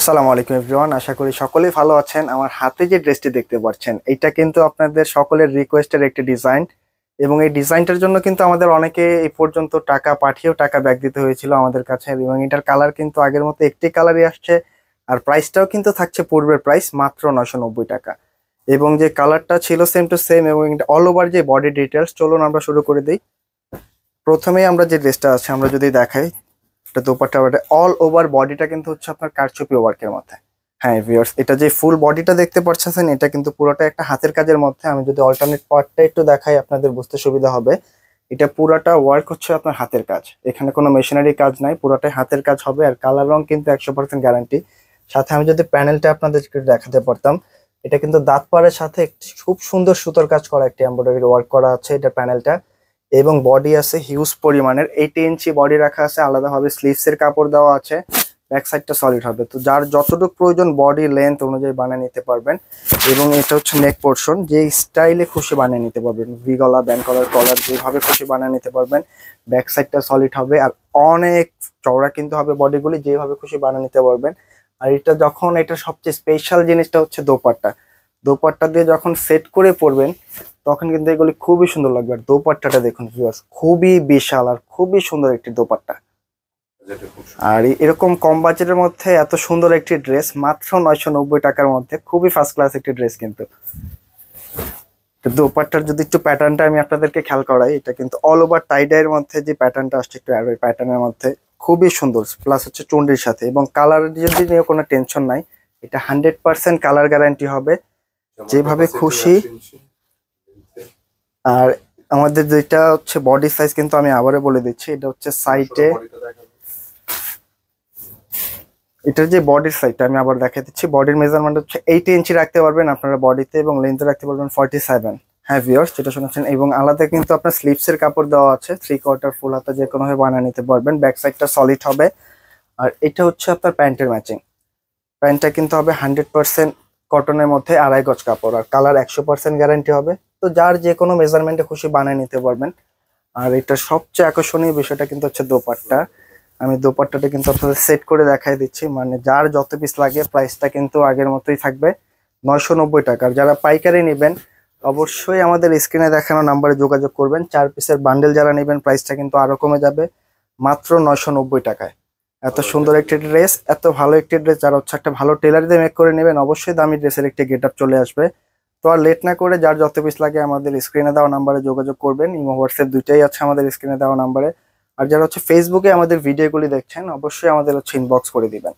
আসসালামু আলাইকুম এভরিওয়ান, আশা করি সকলেই ভালো আছেন। আমার হাতে যে ড্রেসটি দেখতে পাচ্ছেন এটা কিন্তু আপনাদের সকলের রিকোয়েস্টের একটি ডিজাইন, এবং এই ডিজাইনটার জন্য কিন্তু আমাদের অনেকে এই পর্যন্ত টাকা পাঠিয়েও টাকা ব্যাক দিতে হয়েছিল আমাদের কাছে। এবং এটার কালার কিন্তু আগের মতো একটি কালারই আসছে, আর প্রাইসটাও কিন্তু থাকছে পূর্বের প্রাইস মাত্র 990 টাকা। এবং যে কালারটা ছিল সেম টু সেম, এবং এটা অল ওভার যে বডি ডিটেলস, চলুন আমরা শুরু করে দিই। প্রথমেই আমরা যে ড্রেসটা আছে আমরা যদি দেখাই, এটা দোপাট্টা, অল ওভার বডিটা কিন্তু হচ্ছে আপনার কারচুপি ওয়ার্কের মধ্যে। হ্যাঁ ভিউয়ার্স, এটা যে ফুল বডিটা দেখতে পাচ্ছেন এটা কিন্তু পুরোটা একটা হাতের কাজের মধ্যে। আমি যদি অল্টারনেট পার্টটা একটু দেখাই আপনাদের বুঝতে সুবিধা হবে। এটা পুরাটা ওয়ার্ক হচ্ছে আপনার হাতের কাজ, এখানে কোনো মেশিনারি কাজ নাই, পুরোটাই হাতের কাজ হবে। আর কালার রং কিন্তু 100% গ্যারান্টি। সাথে আমি যদি প্যানেলটা আপনাদেরকে দেখাতে পারতাম, এটা কিন্তু দাঁত পাড়ের সাথে একটি খুব সুন্দর সুতোর কাজ করা একটি এমব্রয়ডারি ওয়ার্ক করা আছে এটা প্যানেলটা। এবং বডি আছে হিউজ পরিমাণের, 80 ইঞ্চি বডি রাখা আছে, আলাদাভাবে স্লিভস এর কাপড় দেওয়া আছে। ব্যাক সাইডটা সলিড হবে, তো যার যতটুকু প্রয়োজন বডি লেন্থ অনুযায়ী বানিয়ে নিতে পারবেন। এবং এটা হচ্ছে নেক পোর্শন, যে স্টাইলে খুশি বানিয়ে নিতে পারবেন, ভি গলা, ব্যান্ড কলার, কলার যেভাবে খুশি বানিয়ে নিতে পারবেন। ব্যাক সাইডটা সলিড হবে, আর অনেক চওড়া কিন্তু হবে বডিগুলি, যেভাবে খুশি বানিয়ে নিতে পারবেন। আর এটা যখন, এটা সবচেয়ে স্পেশাল জিনিসটা হচ্ছে দোপাট্টা। দোপাট্টা দিয়ে যখন সেট করে পরবেন তখন কিন্তু এগুলি খুবই সুন্দর লাগবে। আর দোপাট্টাটা দেখুন ভিউয়ার্স, খুবই বিশাল আর খুবই সুন্দর একটি দোপাট্টা। আর এরকম কম বাজেটের মধ্যে এত সুন্দর একটি ড্রেস মাত্র 990 টাকার মধ্যে, খুবই ফার্স্ট ক্লাস একটি ড্রেস কিন্তু। দোপাট্টার যদি একটু প্যাটার্নটা আমি আপনাদেরকে খেয়াল করাই, এটা কিন্তু অল ওভার টাইডাইয়ের মধ্যে যে প্যাটার্নটা আসছে, একটু প্যাটার্নের মধ্যে খুবই সুন্দর, প্লাস হচ্ছে চুন্ডির সাথে। এবং কালার যদি নিয়ে কোনো টেনশন নাই, এটা 100% কালার গ্যারান্টি হবে, যেভাবে খুশি। আর আমাদের যেটা হচ্ছে বডি সাইজ, কিন্তু আমি আবারও বলে দিচ্ছি, এটা হচ্ছে সাইডে, এটার যে বডির সাইডটা আমি আবার দেখাই দিচ্ছি। বডির মেজারমেন্ট হচ্ছে 80 ইঞ্চি রাখতে পারবেন আপনারা বডিতে, এবং লেন্থে রাখতে পারবেন 47। হ্যাঁ ভিউয়ার্স, যেটা শুনেছেন। এবং আলাদা কিন্তু আপনার স্লিভস এর কাপড় দেওয়া আছে, 3/4 ফুল হাতা যে কোনো ভাবে বানিয়ে নিতে পারবেন। ব্যাক সাইডটা সলিড হবে। আর এটা হচ্ছে আপনার প্যান্টের ম্যাচিং। প্যান্টটা কিন্তু হবে 100% কটনের মধ্যে, 2.5 গজ কাপড়, আর কালার 100% গ্যারান্টি হবে। তো যার যে কোনো মেজারমেন্টে খুশি বানিয়ে নিতে পারবেন। আর এটা সবচেয়ে আকর্ষণীয় বিষয়টা কিন্তু হচ্ছে দোপাট্টা। আমি দোপাট্টাটা কিন্তু আপনাদের সেট করে দেখাই দিচ্ছি, মানে যার যত পিস লাগে প্রাইসটা কিন্তু আগের মতোই থাকবে 990 টাকা। আর যারা পাইকারি নেবেন অবশ্যই আমাদের স্ক্রিনে দেখানো নাম্বারে যোগাযোগ করবেন। 4 পিসের বান্ডেল যারা নেবেন প্রাইসটা কিন্তু আরো কমে যাবে মাত্র 990 টাকায়। এত সুন্দর একটি ড্রেস, এত ভালো একটি ড্রেস, যারা হচ্ছে একটা ভালো টেলার দিয়ে মেক করে নেবেন অবশ্যই দামি ড্রেসের একটি গেট আপ চলে আসবে। তো আর লেট না করে যার যত পিস লাগে আমাদের স্ক্রিনে দেওয়া নাম্বারে যোগাযোগ করবেন। ইমো হোয়াটসঅ্যাপ দুইটাই আছে আমাদের স্ক্রিনে দেওয়া নাম্বারে। আর যারা হচ্ছে ফেসবুকে আমাদের ভিডিওগুলি দেখছেন অবশ্যই আমাদের হচ্ছে ইনবক্স করে দিবেন।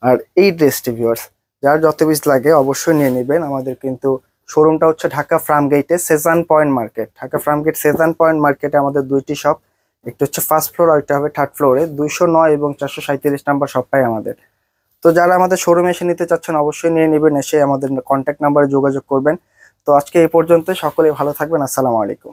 আর এই ড্রেসটি ভিউয়ার্স, যার যত পিস লাগে অবশ্যই নিয়ে নেবেন। আমাদের কিন্তু শোরুমটা হচ্ছে Dhaka Farmgate, Sezan point market. Dhaka Farmgate Sezan point মার্কেটে আমাদের দুইটি শপ, একটা হচ্ছে ফার্স্ট ফ্লোর আর একটা হবে থার্ড ফ্লোরে। 209 এবং 437 নাম্বার শপটাই আমাদের। তো যারা আমাদের শোরুমে এসে নিতে চাচ্ছেন অবশ্যই নিয়ে নেবেন, এসে আমাদের কন্ট্যাক্ট নাম্বারে যোগাযোগ করবেন। তো আজকে এই পর্যন্ত, সকলেই ভালো থাকবেন। আসসালামু আলাইকুম।